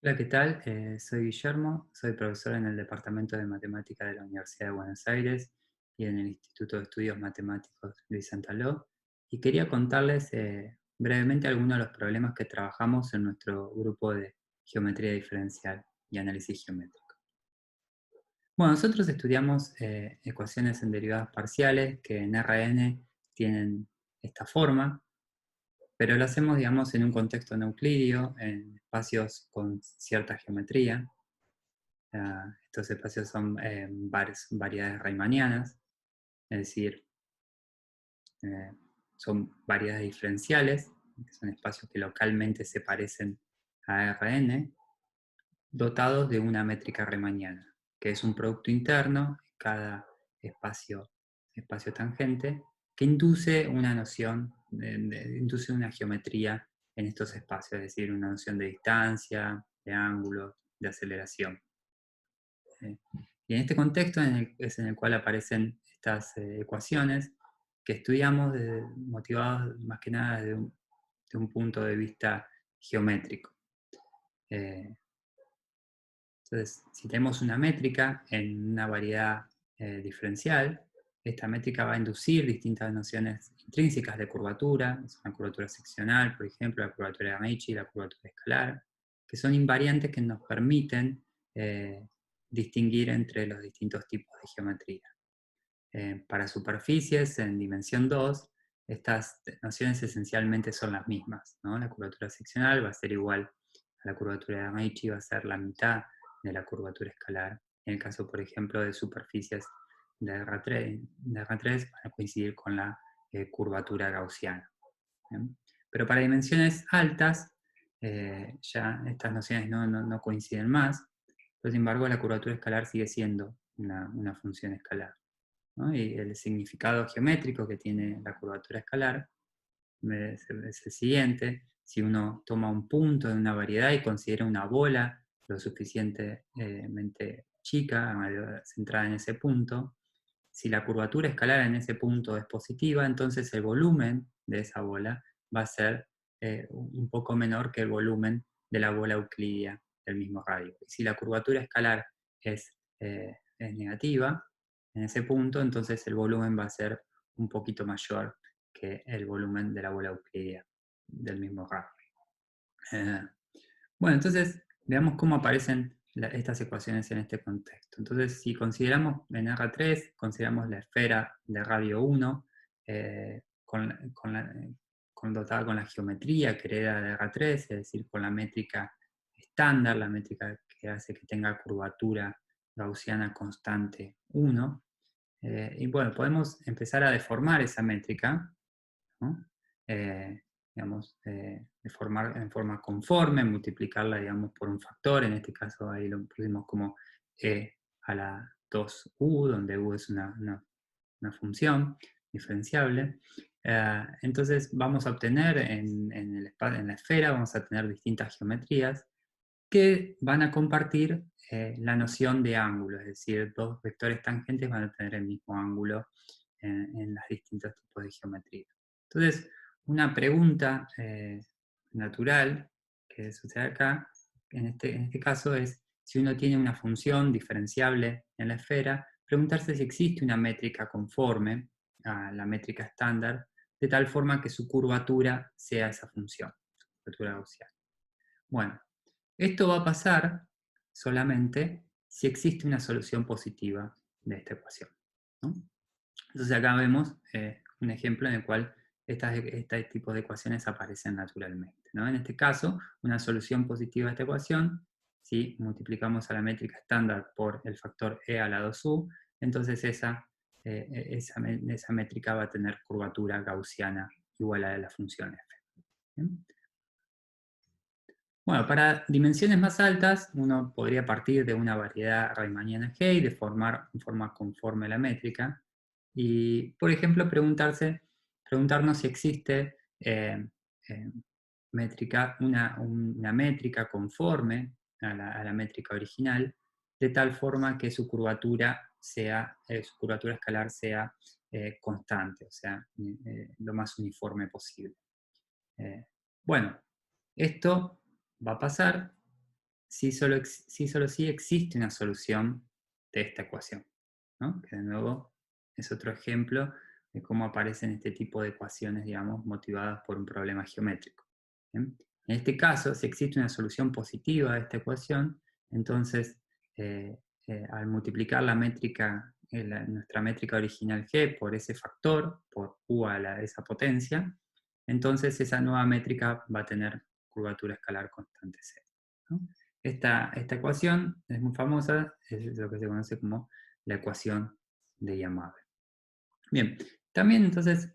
Hola, ¿qué tal? Soy Guillermo, soy profesor en el Departamento de Matemática de la Universidad de Buenos Aires y en el Instituto de Estudios Matemáticos Luis Santaló. Y quería contarles brevemente algunos de los problemas que trabajamos en nuestro grupo de geometría diferencial y análisis geométrico. Bueno, nosotros estudiamos ecuaciones en derivadas parciales que en RN tienen esta forma, pero lo hacemos, digamos, en un contexto no euclídeo, en espacios con cierta geometría. Estos espacios son variedades riemannianas, es decir, eh, son variedades diferenciales, que son espacios que localmente se parecen a Rn, dotados de una métrica riemanniana, que es un producto interno en cada espacio, espacio tangente, que induce una noción, induce una geometría en estos espacios, es decir, una noción de distancia, de ángulos, de aceleración. Eh, Y en este contexto es en el cual aparecen estas ecuaciones que estudiamos motivados más que nada de un punto de vista geométrico. Eh, entonces, si tenemos una métrica en una variedad diferencial, esta métrica va a inducir distintas nociones intrínsecas de curvatura, es una curvatura seccional, por ejemplo, la curvatura de Amici, la curvatura escalar, que son invariantes que nos permiten distinguir entre los distintos tipos de geometría. Para superficies en dimensión 2, estas nociones esencialmente son las mismas, ¿no? La curvatura seccional va a ser igual a la curvatura de Amici, va a ser la mitad de la curvatura escalar. En el caso, por ejemplo, de superficies de R3 van a coincidir con la curvatura gaussiana. ¿Bien? Pero para dimensiones altas, ya estas nociones no coinciden más, pero sin embargo la curvatura escalar sigue siendo una función escalar, ¿no? Y el significado geométrico que tiene la curvatura escalar es el siguiente: si uno toma un punto de una variedad y considera una bola lo suficientemente chica, centrada en ese punto, si la curvatura escalar en ese punto es positiva, entonces el volumen de esa bola va a ser un poco menor que el volumen de la bola euclídea del mismo radio. Y si la curvatura escalar es negativa en ese punto, entonces el volumen va a ser un poquito mayor que el volumen de la bola euclídea del mismo radio. Eh, bueno, entonces veamos cómo aparecen estas ecuaciones en este contexto. Entonces, si consideramos en R3, consideramos la esfera de radio 1, dotada con la geometría que hereda de R3, es decir, con la métrica estándar, la métrica que hace que tenga curvatura gaussiana constante 1. Y bueno, podemos empezar a deformar esa métrica, ¿no? Digamos, deformar en forma conforme, multiplicarla, digamos, por un factor. En este caso ahí lo pusimos como e a la 2u, donde u es una función diferenciable. Entonces vamos a obtener en la esfera, vamos a tener distintas geometrías que van a compartir la noción de ángulo, es decir, dos vectores tangentes van a tener el mismo ángulo en los distintos tipos de geometría. Entonces, una pregunta natural que sucede acá, en este caso, es si uno tiene una función diferenciable en la esfera, preguntarse si existe una métrica conforme a la métrica estándar, de tal forma que su curvatura sea esa función, su curvatura gaussiana. Bueno, esto va a pasar solamente si existe una solución positiva de esta ecuación, ¿no? Entonces acá vemos un ejemplo en el cual este tipo de ecuaciones aparecen naturalmente, ¿no? En este caso, una solución positiva de esta ecuación, si multiplicamos a la métrica estándar por el factor e a la 2u, entonces esa métrica va a tener curvatura gaussiana igual a la función f. ¿Bien? Bueno, para dimensiones más altas, uno podría partir de una variedad riemanniana G y de formar en forma conforme la métrica. Y, por ejemplo, preguntarnos si existe eh, una métrica conforme a la métrica original, de tal forma que su su curvatura escalar sea constante, o sea, lo más uniforme posible. Eh, bueno, esto va a pasar sí existe una solución de esta ecuación, ¿no? Que de nuevo es otro ejemplo de cómo aparecen este tipo de ecuaciones, digamos, motivadas por un problema geométrico. ¿Bien? En este caso, si existe una solución positiva a esta ecuación, entonces al multiplicar la métrica, nuestra métrica original g por ese factor, por u a esa potencia, entonces esa nueva métrica va a tener curvatura escalar constante c, ¿no? Esta ecuación es muy famosa, es lo que se conoce como la ecuación de Yamabe. Bien, también entonces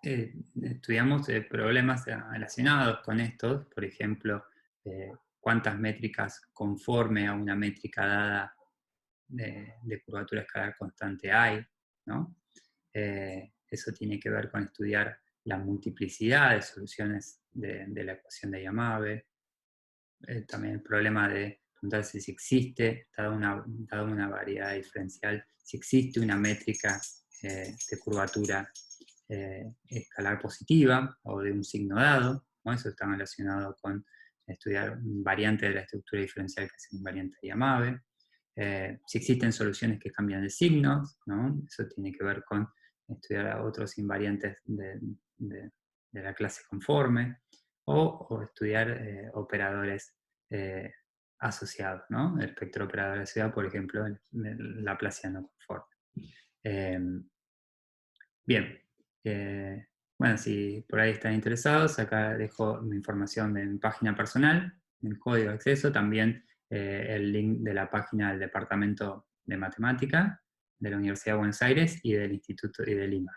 estudiamos problemas relacionados con estos, por ejemplo, cuántas métricas conforme a una métrica dada de curvatura escalar constante hay, ¿no? Eso tiene que ver con estudiar la multiplicidad de soluciones de la ecuación de Yamabe. También el problema de preguntarse si existe, dada una variedad diferencial, si existe una métrica de curvatura escalar positiva o de un signo dado, ¿no? Eso está relacionado con estudiar variantes de la estructura diferencial que es invariante de Yamabe. Si existen soluciones que cambian de signos, ¿no? Eso tiene que ver con estudiar a otros invariantes de la clase conforme, o estudiar operadores eh, asociados, ¿no? El espectro operador asociado, por ejemplo, el laplaciano conforme. Bien, bueno, si por ahí están interesados, acá dejo mi información de mi página personal, el código de acceso, también el link de la página del Departamento de Matemática de la Universidad de Buenos Aires y del Instituto y del IMAS.